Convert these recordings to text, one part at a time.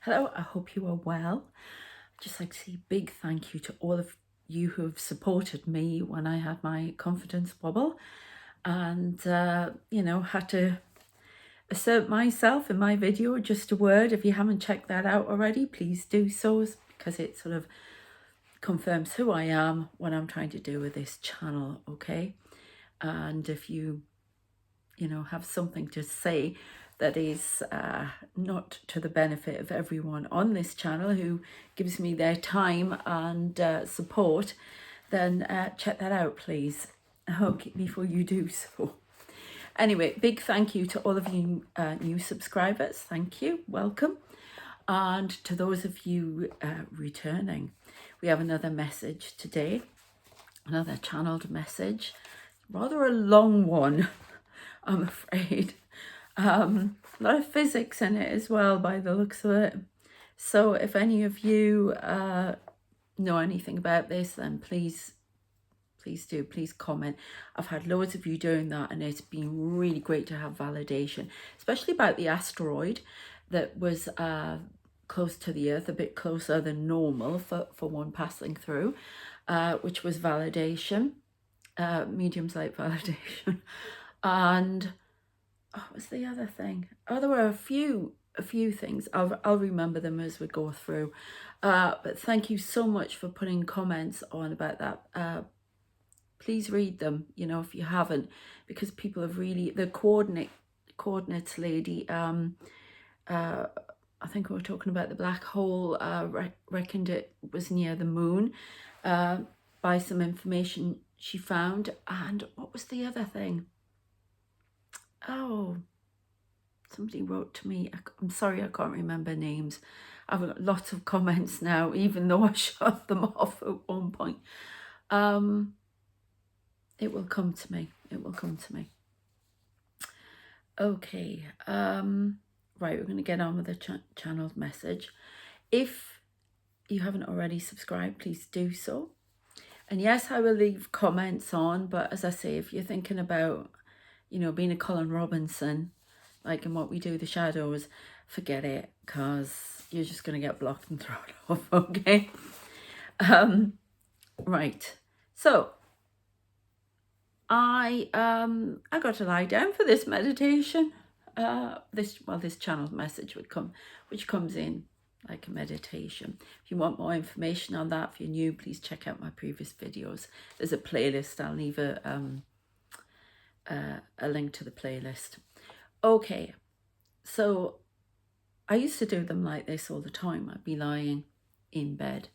Hello, I hope you are well. I'd just like to say a big thank you to all of you who have supported me when I had my confidence wobble and, had to assert myself in my video. Just a word, if you haven't checked that out already, please do so, because it sort of confirms who I am, what I'm trying to do with this channel, okay? And if you have something to say that is not to the benefit of everyone on this channel who gives me their time and support, then check that out, please. Okay, before you do so. Anyway, big thank you to all of you new subscribers. Thank you. Welcome. And to those of you returning, we have another message today, another channeled message, rather a long one, I'm afraid. A lot of physics in it as well, by the looks of it. So if any of you know anything about this, then please comment. I've had loads of you doing that, and it's been really great to have validation, especially about the asteroid that was close to the Earth, a bit closer than normal for one passing through, which was validation, mediums like validation. And what was the other thing? Oh, there were a few things. I'll remember them as we go through. But thank you so much for putting comments on about that. Please read them, if you haven't, because people have really, the coordinates lady, I think we were talking about the black hole, reckoned it was near the moon by some information she found. And what was the other thing? Oh, somebody wrote to me. I'm sorry, I can't remember names. I've got lots of comments now, even though I shut them off at one point. It will come to me. It will come to me. Okay. Right, we're going to get on with the channeled message. If you haven't already subscribed, please do so. And yes, I will leave comments on, but as I say, if you're thinking about being a Colin Robinson, like in What We Do, the Shadows, forget it, because you're just going to get blocked and thrown off, okay? Right, so I got to lie down for this meditation. This channeled message which comes in like a meditation. If you want more information on that, if you're new, please check out my previous videos. There's a playlist. I'll leave a link to the playlist. Okay, so I used to do them like this all the time. I'd be lying in bed,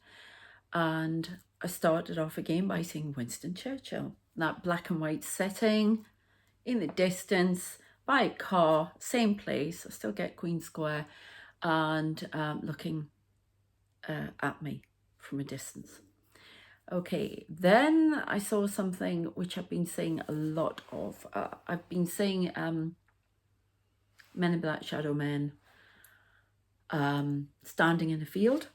and I started off again by seeing Winston Churchill, that black and white setting in the distance by a car, same place. I still get Queen Square, and looking at me from a distance. Okay, then I saw something which I've been seeing a lot of. I've been seeing men in black, shadow men, standing in a field.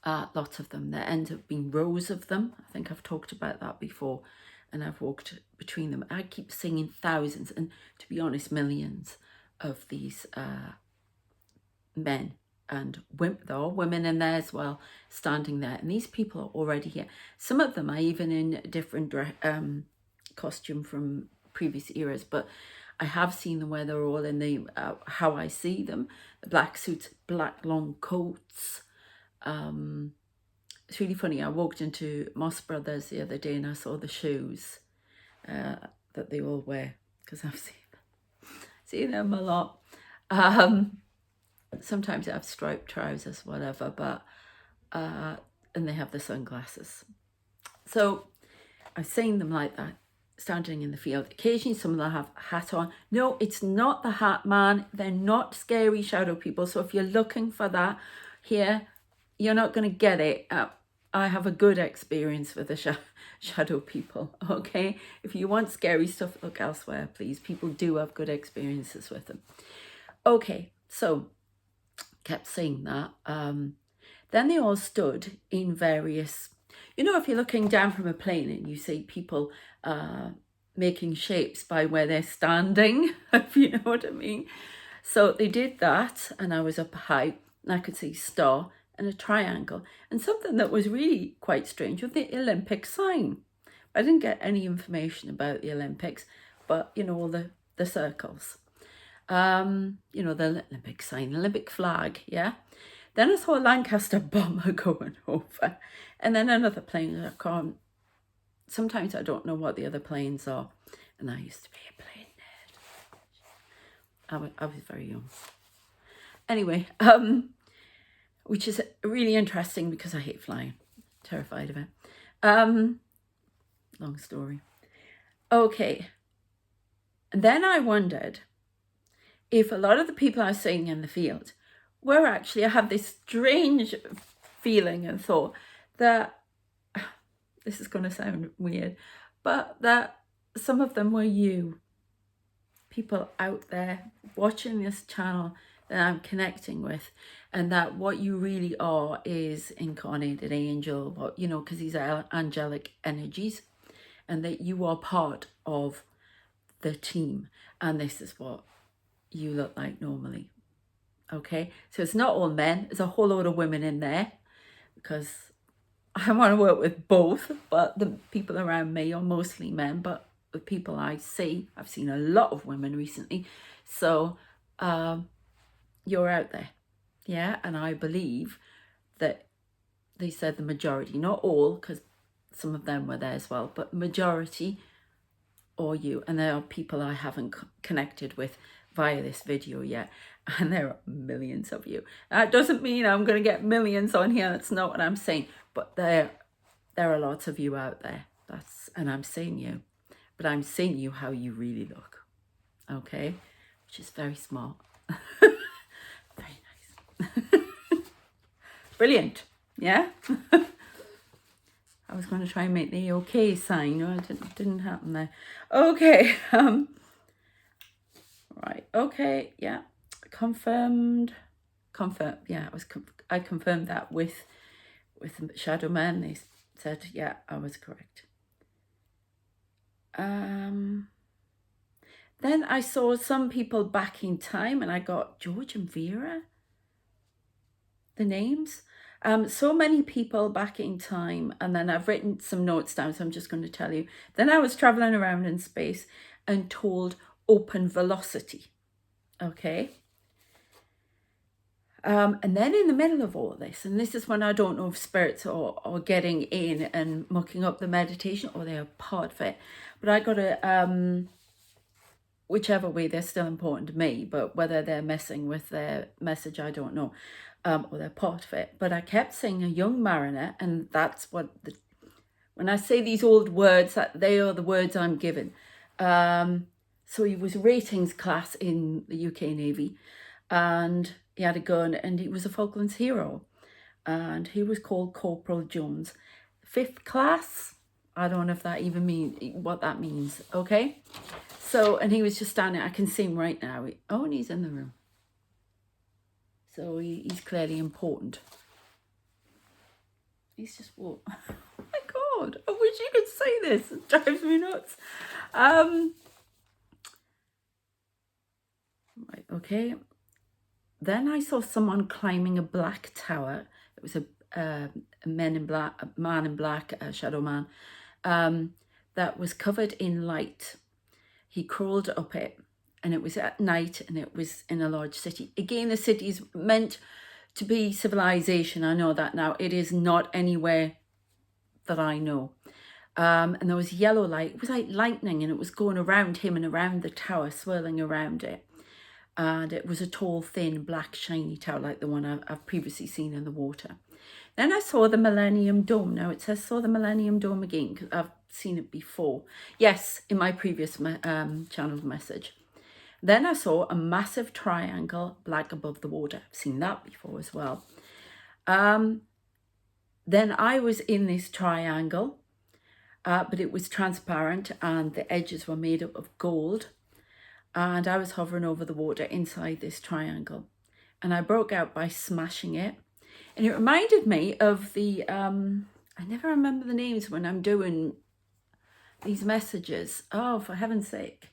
Lots of them. There end up being rows of them. I think I've talked about that before, and I've walked between them. I keep seeing thousands, and to be honest, millions of these men. And there are women in there as well, standing there. And these people are already here. Some of them are even in different costume from previous eras. But I have seen them where they're all in the, how I see them, the black suits, black long coats. It's really funny. I walked into Moss Brothers the other day and I saw the shoes that they all wear, because I've seen them a lot. Sometimes they have striped trousers, whatever, but and they have the sunglasses. So I've seen them like that, standing in the field. Occasionally some of them have a hat on. No, it's not the hat man. They're not scary shadow people. So if you're looking for that here, you're not going to get it. I have a good experience with the shadow people, okay? If you want scary stuff, look elsewhere, please. People do have good experiences with them. Okay, so kept saying that. Then they all stood in various, if you're looking down from a plane and you see people making shapes by where they're standing, if you know what I mean. So they did that, and I was up high, and I could see a star and a triangle, and something that was really quite strange was the Olympic sign. I didn't get any information about the Olympics, but you know, all the circles. You know, the Olympic sign, Olympic flag, yeah. Then I saw a Lancaster bomber going over, and then another plane. I can't. Sometimes I don't know what the other planes are, and I used to be a plane nerd. I was very young. Anyway, which is really interesting because I hate flying, terrified of it. Long story. Okay, and then I wondered if a lot of the people I was seeing in the field were actually, I had this strange feeling and thought that, this is going to sound weird, but that some of them were you, people out there watching this channel that I'm connecting with, and that what you really are is incarnated angel, what, you know, because these are angelic energies, and that you are part of the team, and this is what you look like normally. Okay, so it's not all men, there's a whole load of women in there, because I want to work with both, but the people around me are mostly men, but the people I see, I've seen a lot of women recently, so you're out there, yeah, and I believe that they said the majority, not all, because some of them were there as well, but majority or you, and there are people I haven't connected with via this video yet, and there are millions of you. That doesn't mean I'm going to get millions on here, that's not what I'm saying, but there are lots of you out there, and I'm seeing you, but I'm seeing you how you really look, okay, which is very smart. Very nice. Brilliant, yeah. I was going to try and make the okay sign. No, it didn't happen there. Okay. Right. Okay. Yeah. Confirmed. Yeah. I confirmed that with Shadow Man. They said, yeah, I was correct. Then I saw some people back in time, and I got George and Vera. The names. So many people back in time, and then I've written some notes down, so I'm just going to tell you. Then I was traveling around in space and told open velocity, okay? And then in the middle of all this, and this is when I don't know if spirits are getting in and mucking up the meditation, or they are part of it, but I got to, whichever way, they're still important to me, but whether they're messing with their message, I don't know. Or they're part of it, but I kept saying a young mariner, and that's what when I say these old words, that they are the words I'm given. So he was a ratings class in the UK Navy, and he had a gun, and he was a Falklands hero, and he was called Corporal Jones, 5th class. I don't know if that even means what that means. Okay, so, and he was just standing, I can see him right now. Oh, and he's in the room. So he's clearly important. He's just walked. Oh my God, I wish you could see this. It drives me nuts. Right, okay. Then I saw someone climbing a black tower. It was a man in black, a shadow man, that was covered in light. He crawled up it, and it was at night, and it was in a large city. Again, the city is meant to be civilization. I know that now. It is not anywhere that I know. And there was yellow light. It was like lightning, and it was going around him and around the tower, swirling around it. And it was a tall, thin, black, shiny tower like the one I've previously seen in the water. Then I saw the Millennium Dome. Now it says saw the Millennium Dome again, because I've seen it before. Yes, in my previous channel message. Then I saw a massive triangle black above the water. I've seen that before as well. Then I was in this triangle, but it was transparent, and the edges were made up of gold. And I was hovering over the water inside this triangle. And I broke out by smashing it. And it reminded me of the, I never remember the names when I'm doing these messages. Oh, for heaven's sake.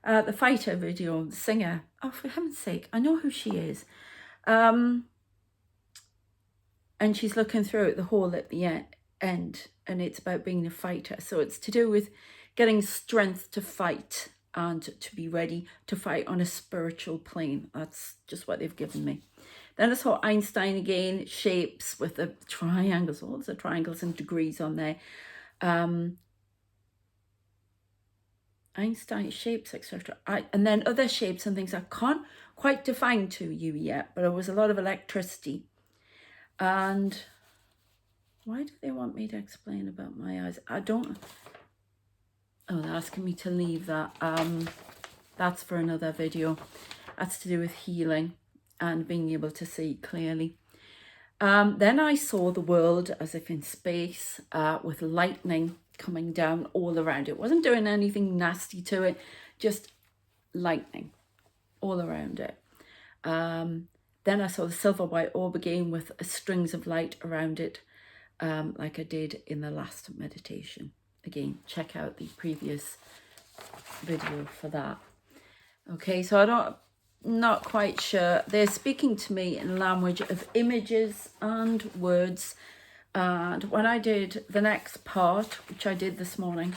the fighter video, the singer. Oh, for heaven's sake, I know who she is. And she's looking through at the hole at the end, and it's about being a fighter. So it's to do with getting strength to fight and to be ready to fight on a spiritual plane. That's just what they've given me. Then I saw Einstein again, shapes with the triangles, all the triangles and degrees on there. Einstein shapes, etc. And then other shapes and things I can't quite define to you yet, but there was a lot of electricity. And why do they want me to explain about my eyes? I don't. Oh, they're asking me to leave that. That's for another video. That's to do with healing and being able to see clearly. Then I saw the world as if in space, with lightning coming down all around. It wasn't doing anything nasty to it, just lightning all around it. Then I saw the silver white orb again with strings of light around it, like I did in the last meditation. Again, check out the previous video for that. Okay, so not quite sure. They're speaking to me in language of images and words. And when I did the next part, which I did this morning,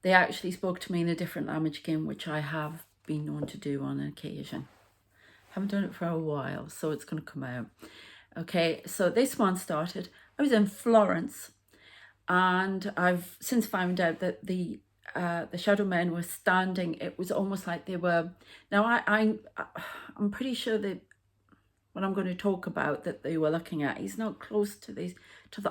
they actually spoke to me in a different language again, which I have been known to do on occasion. Haven't done it for a while, so it's going to come out. Okay, so this one started. I was in Florence, and I've since found out that the shadow men were standing. It was almost like they were. Now I'm pretty sure that what I'm going to talk about that they were looking at is not close to the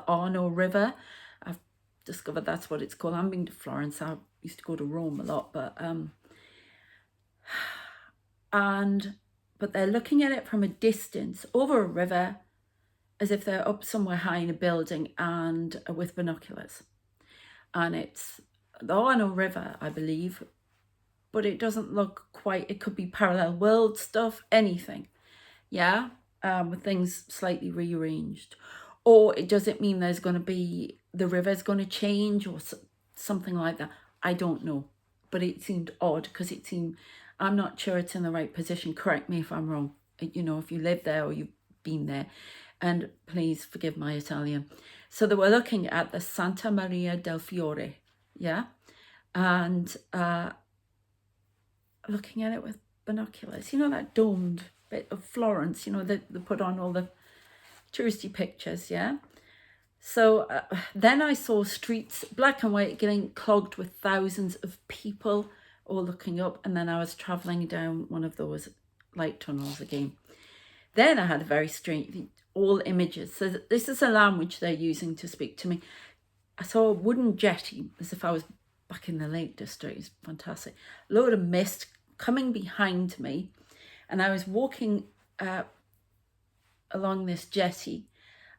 Arno River. I've discovered that's what it's called. I've been to Florence. I used to go to Rome a lot, but they're looking at it from a distance over a river, as if they're up somewhere high in a building and with binoculars. And it's the Arno River, I believe, but it doesn't look quite, it could be parallel world stuff, anything. Yeah, with things slightly rearranged. Or it doesn't mean there's going to be, the river's going to change or something like that. I don't know. But it seemed odd because it seemed, I'm not sure it's in the right position. Correct me if I'm wrong. You know, if you live there or you've been there. And please forgive my Italian. So they were looking at the Santa Maria del Fiore. Yeah. And looking at it with binoculars. You know, that domed bit of Florence, you know, they put on all the touristy pictures, yeah? So then I saw streets, black and white, getting clogged with thousands of people all looking up, and then I was travelling down one of those light tunnels again. Then I had a very strange, all images. So this is a language they're using to speak to me. I saw a wooden jetty, as if I was back in the Lake District. It's fantastic. A load of mist coming behind me. And I was walking along this jetty,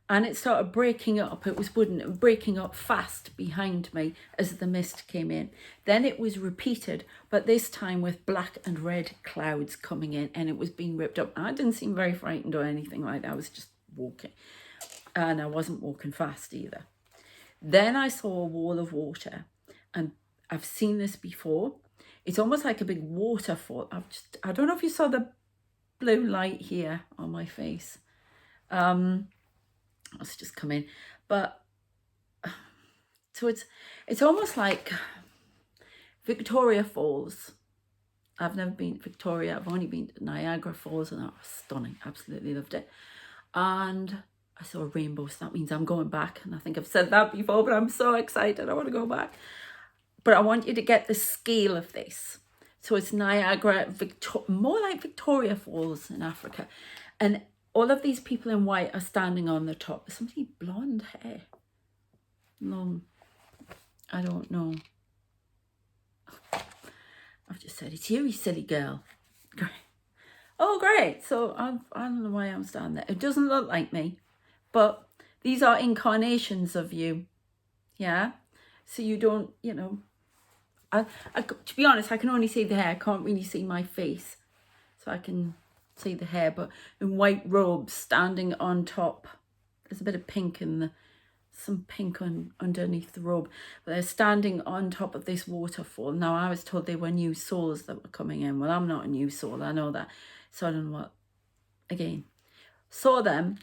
and it started breaking up. It was wooden, it was breaking up fast behind me as the mist came in. Then it was repeated, but this time with black and red clouds coming in, and it was being ripped up. I didn't seem very frightened or anything like that. I was just walking, and I wasn't walking fast either. Then I saw a wall of water, and I've seen this before. It's almost like a big waterfall. I don't know if you saw the blue light here on my face. Let's just come in. But so it's almost like Victoria Falls. I've never been to Victoria. I've only been to Niagara Falls, and that was stunning. Absolutely loved it. And I saw a rainbow, so that means I'm going back. And I think I've said that before, but I'm so excited. I want to go back. But I want you to get the scale of this. So it's Niagara, more like Victoria Falls in Africa. And all of these people in white are standing on the top. Somebody blonde hair. Long. I don't know. I've just said, it's you silly girl. Great. Oh, great. So I don't know why I'm standing there. It doesn't look like me. But these are incarnations of you. Yeah? So you don't, you know. To be honest, I can only see the hair. I can't really see my face. So I can see the hair. But in white robes standing on top. There's a bit of pink in some pink underneath the robe. But they're standing on top of this waterfall. Now, I was told they were new souls that were coming in. Well, I'm not a new soul, I know that. So I don't know what, again, saw them.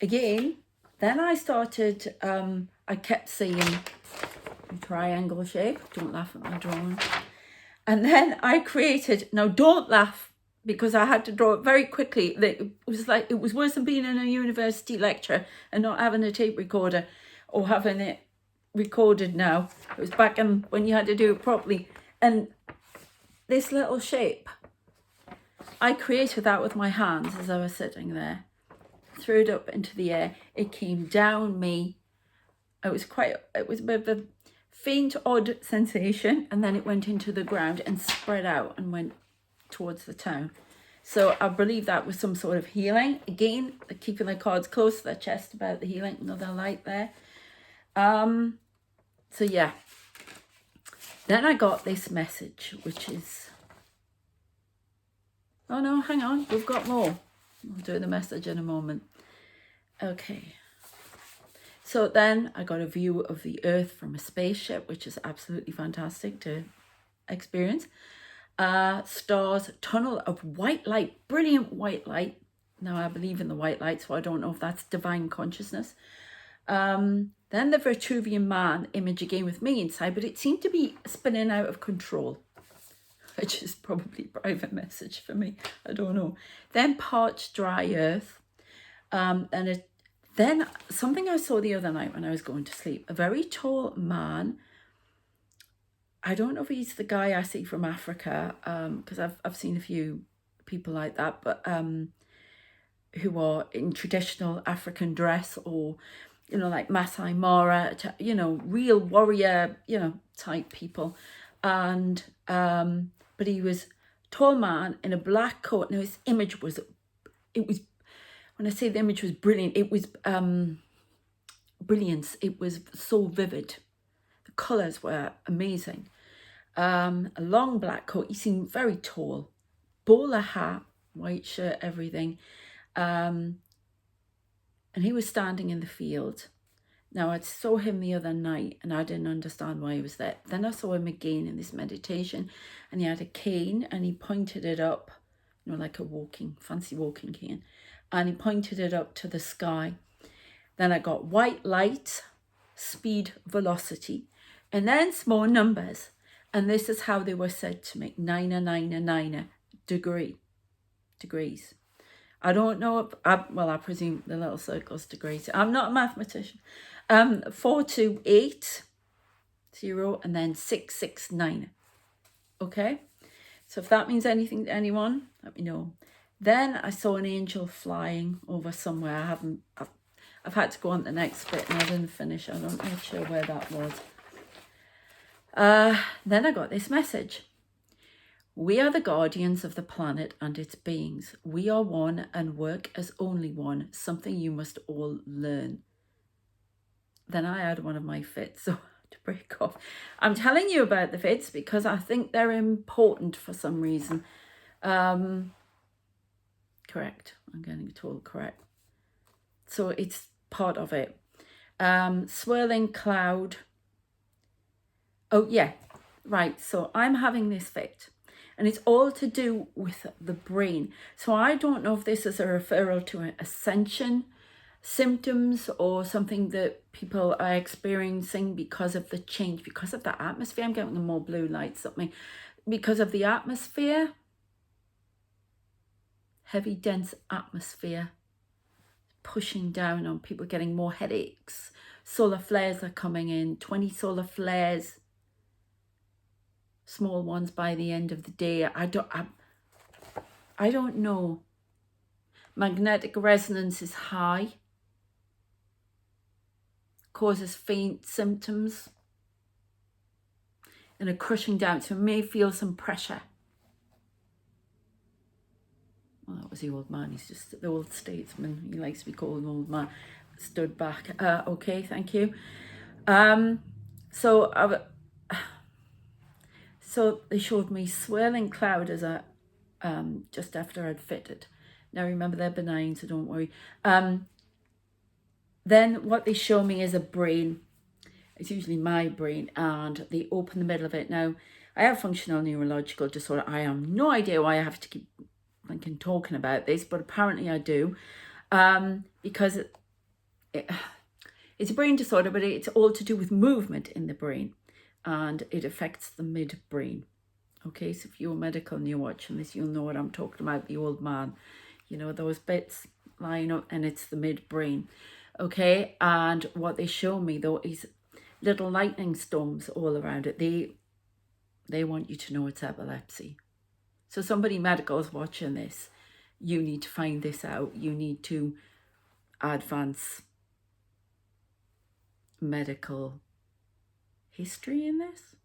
Again, then I started, I kept seeing a triangle shape. Don't laugh at my drawing. And then I created, now don't laugh, because I had to draw it very quickly. It was like, it was worse than being in a university lecture and not having a tape recorder or having it recorded now. It was back in when you had to do it properly. And this little shape, I created that with my hands as I was sitting there. Threw it up into the air. It came down me. It was a bit of a faint, odd sensation. And then it went into the ground and spread out and went towards the town. So I believe that was some sort of healing. Again, they're keeping their cards close to their chest about the healing. Another light there. So yeah. Then I got this message, which is... Oh no, hang on. We've got more. I'll do the message in a moment. Okay. So then I got a view of the Earth from a spaceship, which is absolutely fantastic to experience. Stars, tunnel of white light, brilliant white light. Now I believe in the white light, so I don't know if that's divine consciousness. Then the Vitruvian Man image again with me inside, but it seemed to be spinning out of control, which is probably a private message for me. I don't know. Then parched dry earth. Then something I saw the other night when I was going to sleep. A very tall man. I don't know if he's the guy I see from Africa, because I've seen a few people like that, but who are in traditional African dress, or, you know, like Masai Mara, you know, real warrior, you know, type people. And but he was a tall man in a black coat. Now his image was, when I say the image was brilliant, it was brilliance. It was so vivid. The colours were amazing. A long black coat. He seemed very tall. Bowler hat, white shirt, everything. And he was standing in the field. Now, I saw him the other night and I didn't understand why he was there. Then I saw him again in this meditation, and he had a cane and he pointed it up, you know, like a fancy walking cane. And he pointed it up to the sky. Then I got white light, speed, velocity, and then small numbers. And this is how they were said to make 999 degrees. I don't know if, I presume the little circle's degrees. I'm not a mathematician. 4280 and then 669. Okay, so if that means anything to anyone, let me know. Then I saw an angel flying over somewhere. I've had to go on to the next bit and I didn't finish. I'm not sure where that was. Then I got this message. We are the guardians of the planet and its beings. We are one and work as only one, something you must all learn. Then I had one of my fits, so I had to break off. I'm telling you about the fits because I think they're important for some reason. Correct. I'm getting it all correct. So it's part of it. Swirling cloud. Oh, yeah. Right. So I'm having this fit. And it's all to do with the brain. So I don't know if this is a referral to an ascension symptoms or something that people are experiencing because of the change, because of the atmosphere. I'm getting more blue light, something. Because of the atmosphere. Heavy, dense atmosphere. Pushing down on people, getting more headaches. Solar flares are coming in. 20 solar flares. Small ones by the end of the day. I don't know. Magnetic resonance is high. Causes faint symptoms. And a crushing down. So may feel some pressure. Well, that was the old man. He's just the old statesman. He likes to be called an old man. Stood back. Okay, thank you. So they showed me swirling cloud as just after I'd fitted. Now remember, they're benign, so don't worry. Then what they show me is a brain. It's usually my brain, and they open the middle of it. Now, I have functional neurological disorder. I have no idea why I have to keep talking about this, but apparently I do, because it's a brain disorder, but it's all to do with movement in the brain, and it affects the midbrain. Okay, so if you're medical and you're watching this, you'll know what I'm talking about, the old man. You know, those bits line up, and it's the midbrain. Okay, and what they show me, though, is little lightning storms all around it. They want you to know it's epilepsy. So somebody medical is watching this. You need to find this out. You need to advance medical history in this.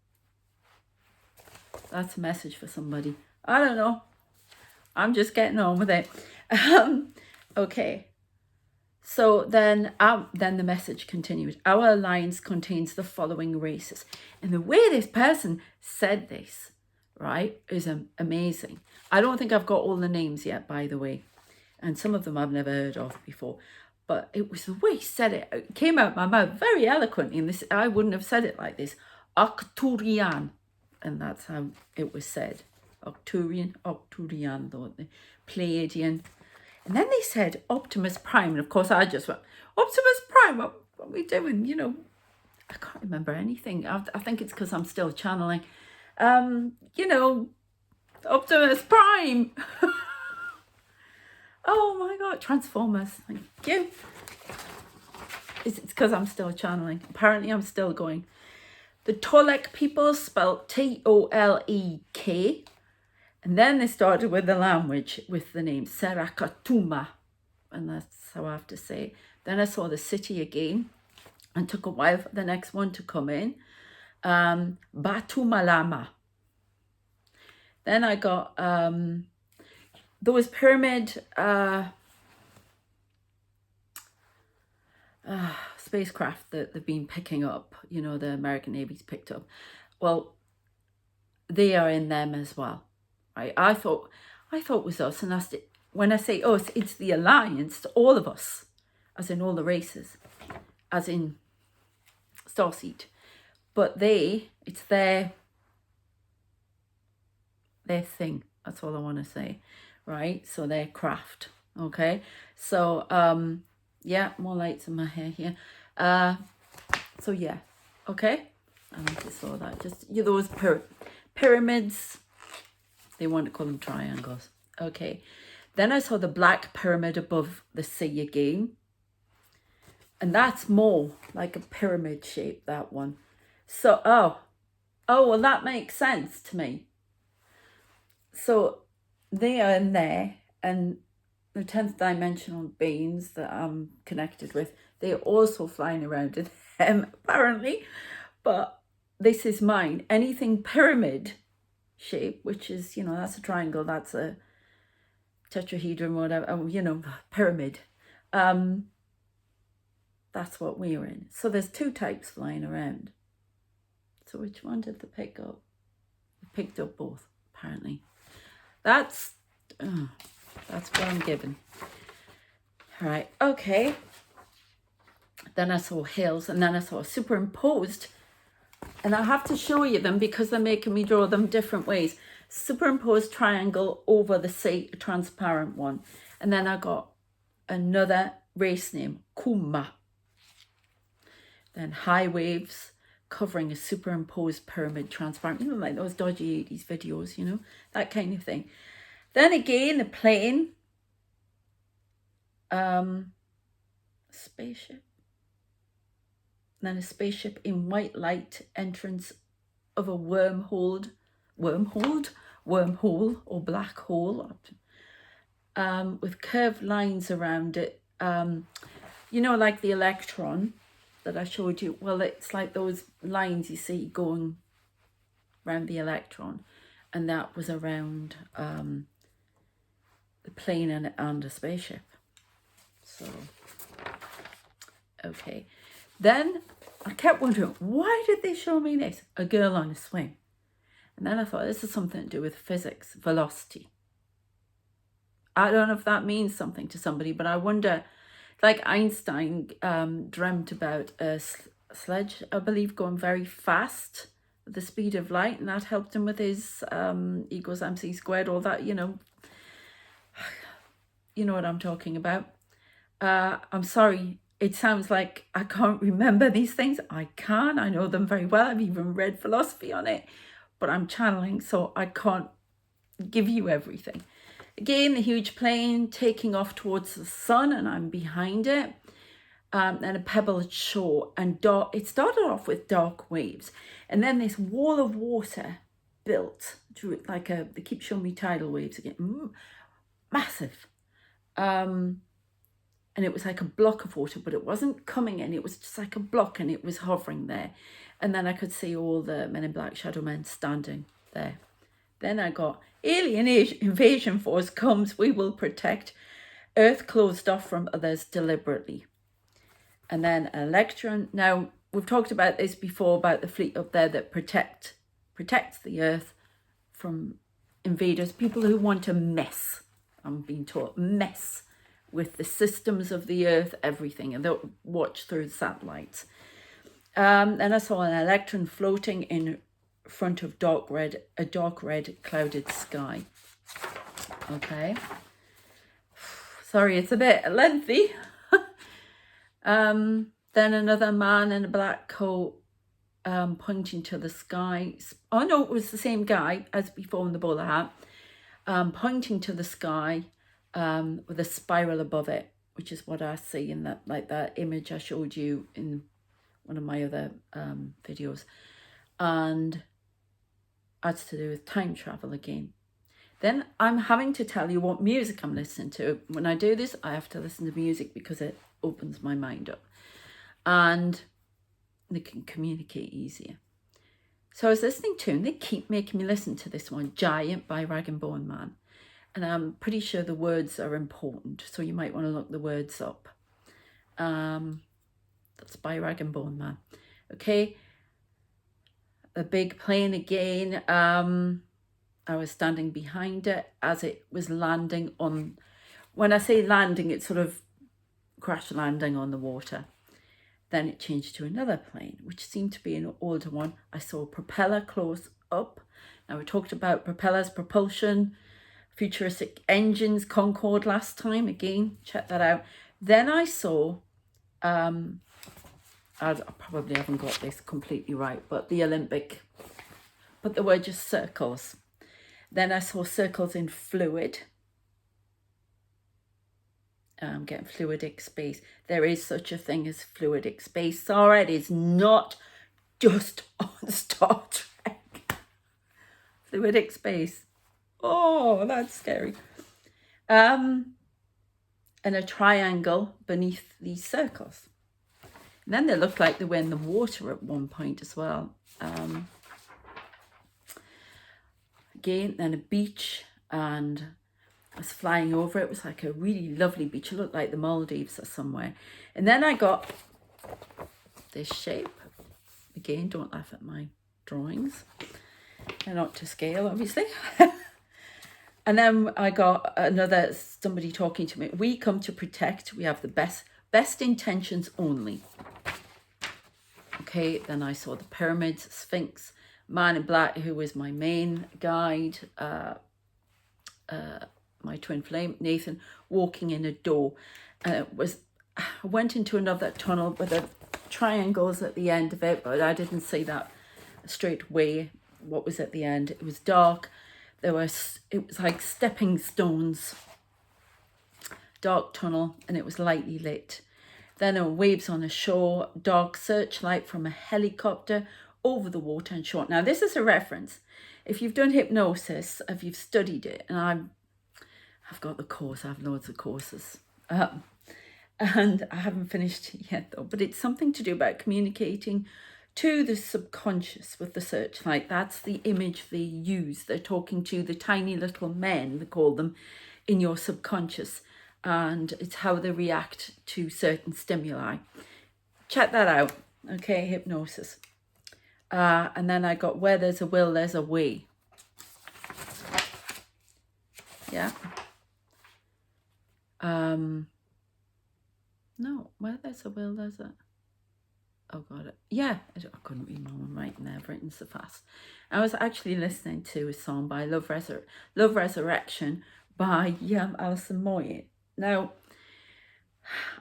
That's a message for somebody. I don't know. I'm just getting on with it. Okay. So then the message continued. Our alliance contains the following races. And the way this person said this, right, is amazing. I don't think I've got all the names yet, by the way. And some of them I've never heard of before. But it was the way he said it. It came out my mouth very eloquently. And I wouldn't have said it like this. Arcturian. And that's how it was said. Arcturian, though, the Pleiadian. And then they said Optimus Prime. And of course, I just went, Optimus Prime, what are we doing? You know, I can't remember anything. I think it's because I'm still channeling. You know, Optimus Prime. Oh my God, Transformers. Thank you. It's because I'm still channeling. Apparently, I'm still going. The Tolek people spelled Tolek. And then they started with the language, with the name Serakatuma. And that's how I have to say it. Then I saw the city again. And took a while for the next one to come in. Batumalama. Then I got those pyramid spacecraft that they've been picking up. You know, the American Navy's picked up. Well, they are in them as well. Right? I thought it was us, and that's it. When I say us, it's the alliance, all of us, as in all the races, as in Starseed. But it's their thing. That's all I want to say, right? So their craft, okay? So, yeah, more lights in my hair here. So, yeah, okay? I just saw that. Just those pyramids. They want to call them triangles. Okay. Then I saw the black pyramid above the sea again. And that's more like a pyramid shape, that one. So, well, that makes sense to me. So they are in there, and the 10th dimensional beings that I'm connected with, they're also flying around in them, apparently. But this is mine. Anything pyramid shape, which is, you know, that's a triangle, that's a tetrahedron, whatever, you know, pyramid. That's what we're in. So there's two types flying around. So which one did they pick up? They picked up both, apparently. That's what I'm given. All right, okay. Then I saw hills, and then I saw superimposed. And I have to show you them because they're making me draw them different ways. Superimposed triangle over the sea, a transparent one. And then I got another race name, Kuma. Then high waves covering a superimposed pyramid, transparent. You know, like those dodgy 80s videos, you know, that kind of thing. Then again, a plane. Spaceship. Then a spaceship in white light, entrance of a wormhole or black hole, with curved lines around it. You know, like the electron that I showed you. Well, it's like those lines you see going around the electron, and that was around the plane and a spaceship. So, okay. Then I kept wondering, why did they show me this? A girl on a swing. And then I thought, this is something to do with physics, velocity. I don't know if that means something to somebody, but I wonder, like Einstein dreamt about a sledge, I believe, going very fast at the speed of light, and that helped him with his E equals MC squared, all that, you know what I'm talking about. I'm sorry, it sounds like I can't remember these things. I can, I know them very well. I've even read philosophy on it, but I'm channeling, so I can't give you everything. Again, the huge plane taking off towards the sun, and I'm behind it. And a pebbled shore, and it started off with dark waves, and then this wall of water built through it, like they keep showing me tidal waves again, massive. And it was like a block of water, but it wasn't coming in, it was just like a block, and it was hovering there. And then I could see all the Men in Black shadow men standing there. Then I got alien invasion force comes, we will protect. Earth closed off from others deliberately. And then a lectron. Now, we've talked about this before, about the fleet up there that protects the Earth from invaders, people who want to mess, I'm being taught, mess with the systems of the Earth, everything, and they'll watch through the satellites. And I saw an electron floating in front of a dark red clouded sky. Okay. Sorry, it's a bit lengthy. Then another man in a black coat pointing to the sky. Oh no, it was the same guy as before in the bowler hat, pointing to the sky with a spiral above it, which is what I see in that, like that image I showed you in one of my other videos. And that's to do with time travel again. Then I'm having to tell you what music I'm listening to. When I do this, I have to listen to music because it opens my mind up and they can communicate easier. So I was listening to, and they keep making me listen to this one, Giant by Rag and Bone Man. And I'm pretty sure the words are important, so you might want to look the words up. That's by Rag and Bone Man. Okay. A big plane again. I was standing behind it as it was landing on, when I say landing, it's sort of crash landing on the water. Then it changed to another plane, which seemed to be an older one. I saw a propeller close up. Now we talked about propellers, propulsion, futuristic engines, Concorde last time. Again, check that out. Then I saw, I probably haven't got this completely right, but the Olympic, but they were just circles. Then I saw circles in fluid. Getting fluidic space. There is such a thing as fluidic space. Sorry, it is not just on Star Trek. Fluidic space. Oh, that's scary. And a triangle beneath these circles. And then they looked like they were in the water at one point as well. Again, then a beach, and I was flying over. It was like a really lovely beach. It looked like the Maldives or somewhere. And then I got this shape. Again, don't laugh at my drawings. They're not to scale, obviously. And then I got somebody talking to me. We come to protect. We have the best intentions only. Okay, then I saw the pyramids, Sphinx, man in black, who was my main guide, my twin flame, Nathan, walking in a door. I went into another tunnel with the triangles at the end of it, but I didn't see that straight away. What was at the end? It was dark. It was like stepping stones, dark tunnel, and it was lightly lit. Then there were waves on the shore, dark searchlight from a helicopter over the water and shore. Now, this is a reference. If you've done hypnosis, if you've studied it, and I've got the course, I have loads of courses. And I haven't finished it yet though, but it's something to do about communicating to the subconscious with the searchlight. That's the image they use. They're talking to the tiny little men, they call them, in your subconscious. And it's how they react to certain stimuli. Check that out. Okay, hypnosis. And then I got where there's a will, there's a way. Yeah. No, where there's a will, there's a... Oh, God. Yeah, I couldn't read my own writing there. I've written so fast. I was actually listening to a song by Love Resurrection by Alison Moyet. Now,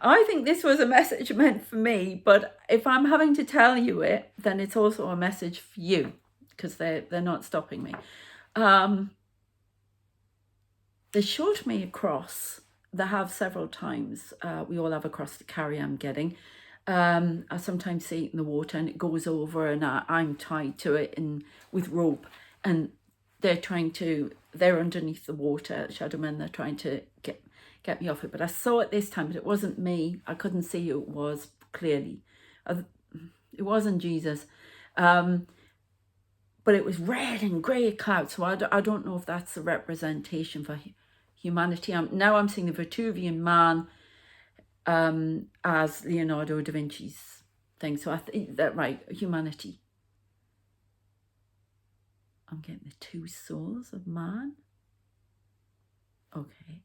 I think this was a message meant for me, but if I'm having to tell you it, then it's also a message for you, because they're not stopping me. They showed me a cross. They have several times. We all have a cross to carry, I'm getting. I sometimes see it in the water and it goes over, and I'm tied to it and with rope, and they're underneath the water, shadow men, they're trying to get me off it. But I saw it this time, but it wasn't me. I couldn't see who it was clearly. It wasn't Jesus. But it was red and grey clouds, so I don't know if that's a representation for humanity. Now I'm seeing the Vitruvian Man as Leonardo da Vinci's thing. So I think that, right, humanity. I'm getting the two souls of man. Okay.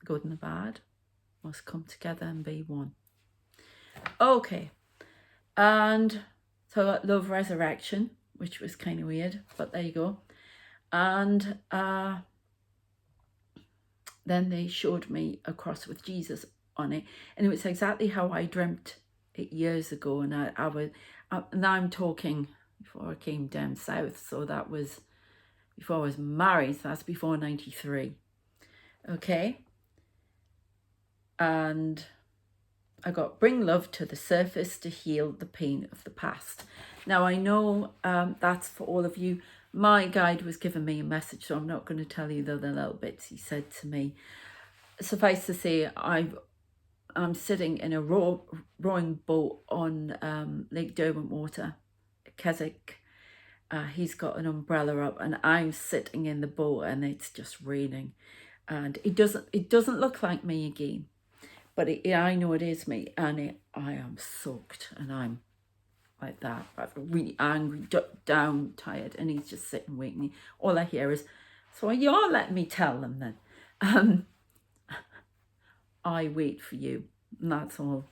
Good and the bad must come together and be one. Okay. And so I got Love Resurrection, which was kind of weird, but there you go. And then they showed me a cross with Jesus on it, and it was exactly how I dreamt it years ago. And now I'm talking before I came down south, so that was before I was married. So that's before 93. Okay. And I got bring love to the surface to heal the pain of the past. Now I know that's for all of you. My guide was giving me a message, so I'm not going to tell you the other little bits he said to me. Suffice to say, I'm sitting in a rowing boat on Lake Derwentwater, Keswick. He's got an umbrella up, and I'm sitting in the boat, and it's just raining, and it doesn't look like me again, but I know it is me, and I am soaked, and I'm like that. I'm really angry, down, tired, and he's just sitting waiting. All I hear is, "So you're letting me tell them then." I wait for you, and that's all.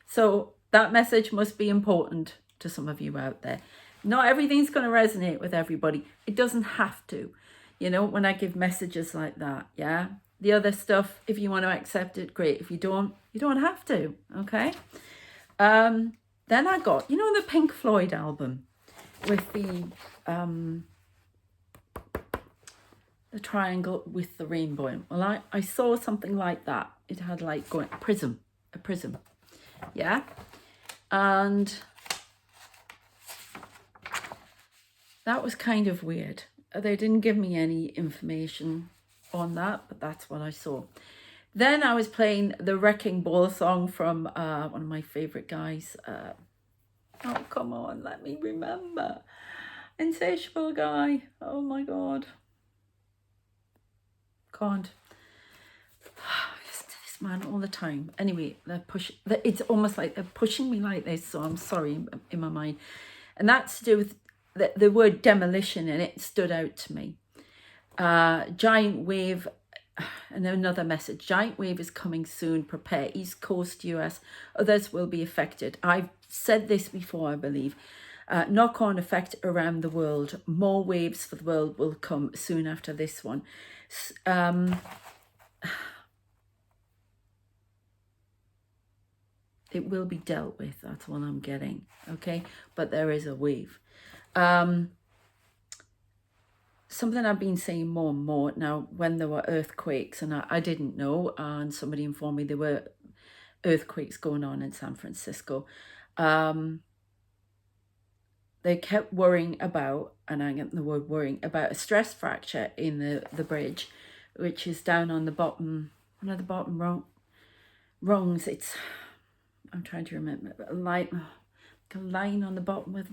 So that message must be important to some of you out there. Not everything's going to resonate with everybody. It doesn't have to, when I give messages like that. Yeah, the other stuff, if you want to accept it, great. If you don't have to. Okay. Then I got, the Pink Floyd album with the triangle with the rainbow in. Well, I saw something like that. It had like a prism. Yeah. And that was kind of weird. They didn't give me any information on that, but that's what I saw. Then I was playing the Wrecking Ball song from one of my favourite guys. Oh, come on, let me remember. Insatiable guy. Oh my God. Can't. Listen to this man all the time. Anyway, it's almost like they're pushing me like this, so I'm sorry in my mind. And that's to do with the word demolition, and it stood out to me. Giant wave, and another message. Giant wave is coming soon. Prepare. East Coast US. Others will be affected. I've said this before, I believe. Knock-on effect around the world. More waves for the world will come soon after this one. It will be dealt with. That's what I'm getting. Okay, but there is a wave. Something I've been saying more and more now, when there were earthquakes, and I didn't know, and somebody informed me there were earthquakes going on in San Francisco. They kept worrying about, and I get the word worrying, about a stress fracture in the bridge, which is down on the bottom, one of the bottom rungs. I'm trying to remember, a line on the bottom with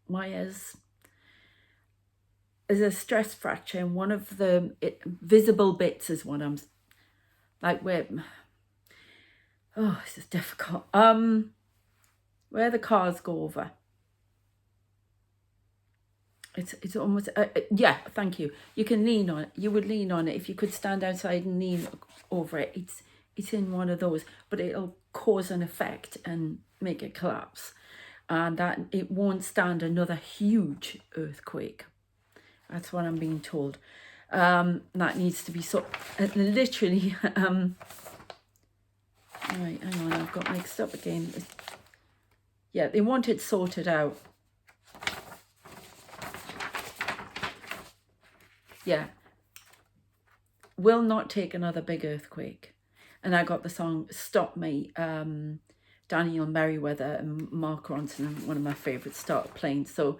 wires. There's a stress fracture, and one of the visible bits is what I'm like, where, this is difficult. Where the cars go over. It's almost yeah. Thank you. You can lean on it. You would lean on it if you could stand outside and lean over it. It's in one of those, but it'll cause an effect and make it collapse, and that it won't stand another huge earthquake. That's what I'm being told. That needs to be so literally. Right, hang on. I've got mixed up again. Yeah, they want it sorted out. Yeah, will not take another big earthquake. And I got the song Stop Me, Daniel Merriweather and Mark Ronson, one of my favourites, start playing. So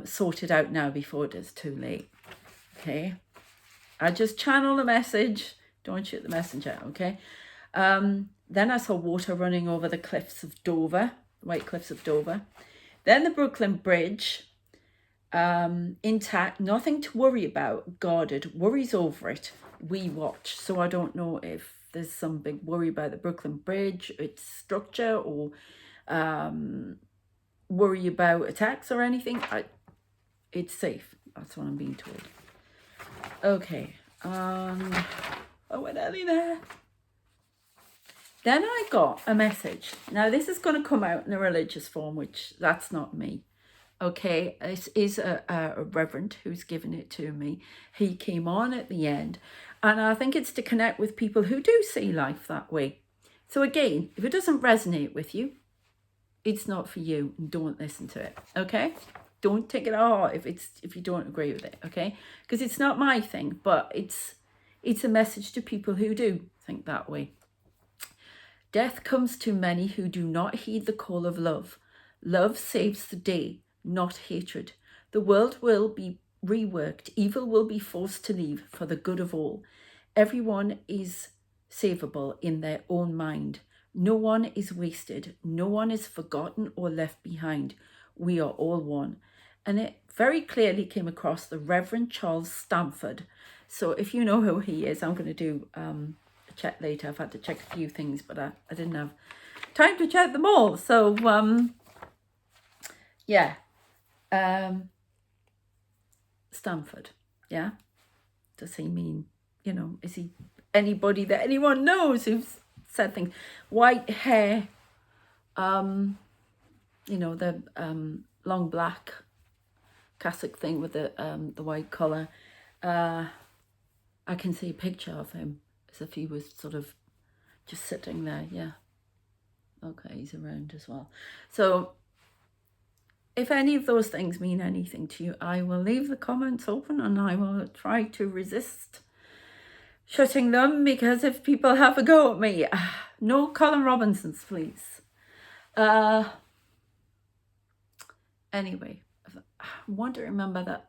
sort it out now before it is too late. Okay, I just channel the message, don't shoot the messenger. Okay. Then I saw water running over the cliffs of Dover, the White Cliffs of Dover. Then the Brooklyn Bridge, intact, nothing to worry about, guarded, worries over it, we watch. So I don't know if there's some big worry about the Brooklyn Bridge, its structure, or worry about attacks or anything. It's safe, that's what I'm being told. Okay, I went early there. Then I got a message. Now this is going to come out in a religious form, which that's not me. Okay, this is a reverend who's given it to me. He came on at the end, and I think it's to connect with people who do see life that way. So again, if it doesn't resonate with you, it's not for you, and don't listen to it. Okay, don't take it at heart if you don't agree with it. Okay, because it's not my thing, but it's a message to people who do think that way. Death comes to many who do not heed the call of love. Love saves the day, not hatred. The world will be reworked. Evil will be forced to leave for the good of all. Everyone is savable in their own mind. No one is wasted. No one is forgotten or left behind. We are all one. And it very clearly came across the Reverend Charles Stamford. So if you know who he is, I'm going to do check later. I've had to check a few things, but I didn't have time to check them all. So yeah, Stamford. Yeah, does he mean, is he anybody that anyone knows who's said things? White hair, the long black cassock thing with the white collar. I can see a picture of him as if he was sort of just sitting there. Yeah. Okay, he's around as well. So if any of those things mean anything to you, I will leave the comments open and I will try to resist shutting them, because if people have a go at me, no Colin Robinsons, please. Anyway, I want to remember that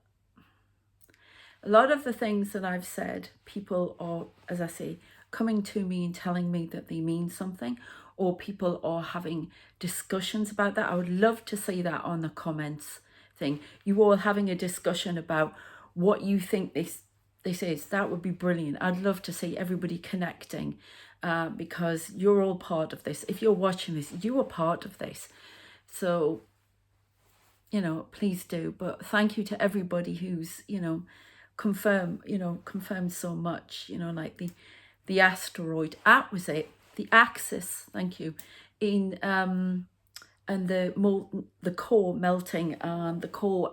a lot of the things that I've said, people are, as I say, coming to me and telling me that they mean something, or people are having discussions about that. I would love to see that on the comments thing. You all having a discussion about what you think this is. That would be brilliant. I'd love to see everybody connecting, because you're all part of this. If you're watching this, you are part of this. So, please do. But thank you to everybody who's, confirmed so much, like the asteroid, that was it, the axis, thank you, in and the core melting, the core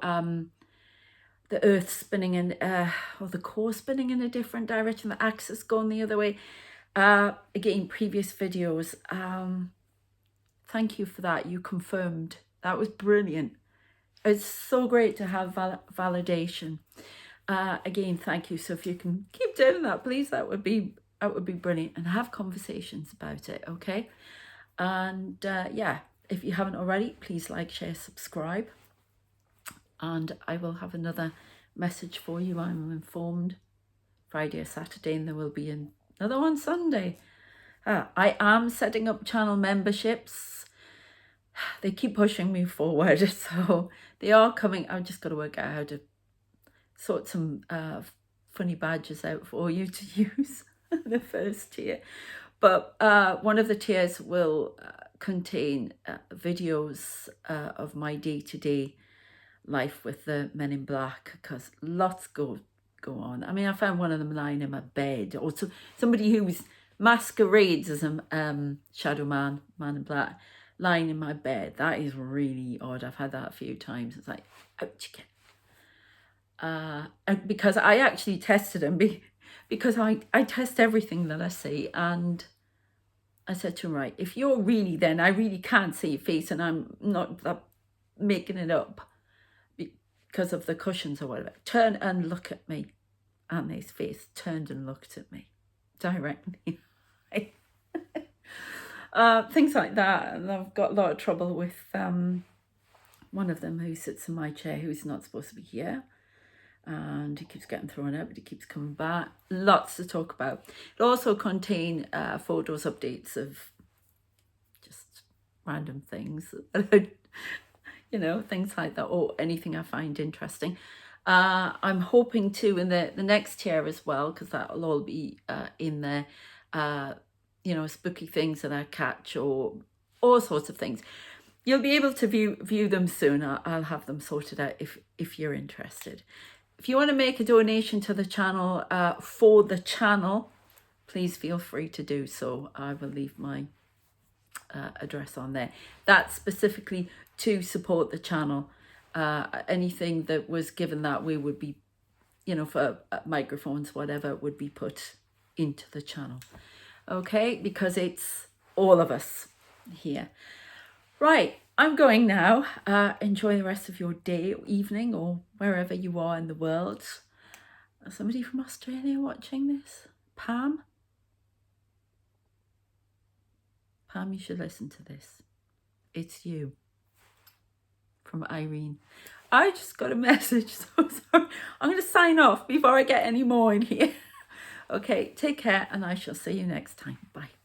the earth spinning in or the core spinning in a different direction, the axis going the other way. Again, previous videos, thank you for that. You confirmed. That was brilliant. It's so great to have validation. Again, thank you. So if you can keep doing that, please, that would be brilliant, and have conversations about it. Okay. And yeah, if you haven't already, please like, share, subscribe, and I will have another message for you. I'm informed Friday or Saturday, and there will be another one Sunday. I am setting up channel memberships. They keep pushing me forward, so they are coming. I've just got to work out how to sort some funny badges out for you to use. The first tier, but one of the tiers will contain videos of my day-to-day life with the Men in Black, because lots go on. I mean, I found one of them lying in my bed, or somebody who's masquerades as a shadow man in black, lying in my bed. That is really odd. I've had that a few times. It's like, ouch again. Because I actually tested him, because I test everything that I see, and I said to him, right, if you're really, then I really can't see your face, and I'm not making it up because of the cushions or whatever, turn and look at me. And his face turned and looked at me directly. Things like that. And I've got a lot of trouble with one of them who sits in my chair, who's not supposed to be here. And he keeps getting thrown out, but he keeps coming back. Lots to talk about. It'll also contain photos, updates of just random things, you know, things like that, or anything I find interesting. I'm hoping to in the next year as well, because that'll all be in there, you know, spooky things that I catch, or all sorts of things. You'll be able to view them soon. I'll have them sorted out if you're interested. If you want to make a donation to the channel, for the channel, please feel free to do so. I will leave my address on there. That's specifically to support the channel. Anything that was given that way would be, you know, for microphones, whatever, would be put into the channel. Okay, because it's all of us here. Right, I'm going now. Enjoy the rest of your day or evening, or wherever you are in the world. Somebody from Australia watching this? Pam? Pam, you should listen to this. It's you. From Irene. I just got a message, so sorry. I'm going to sign off before I get any more in here. Okay, take care, and I shall see you next time. Bye.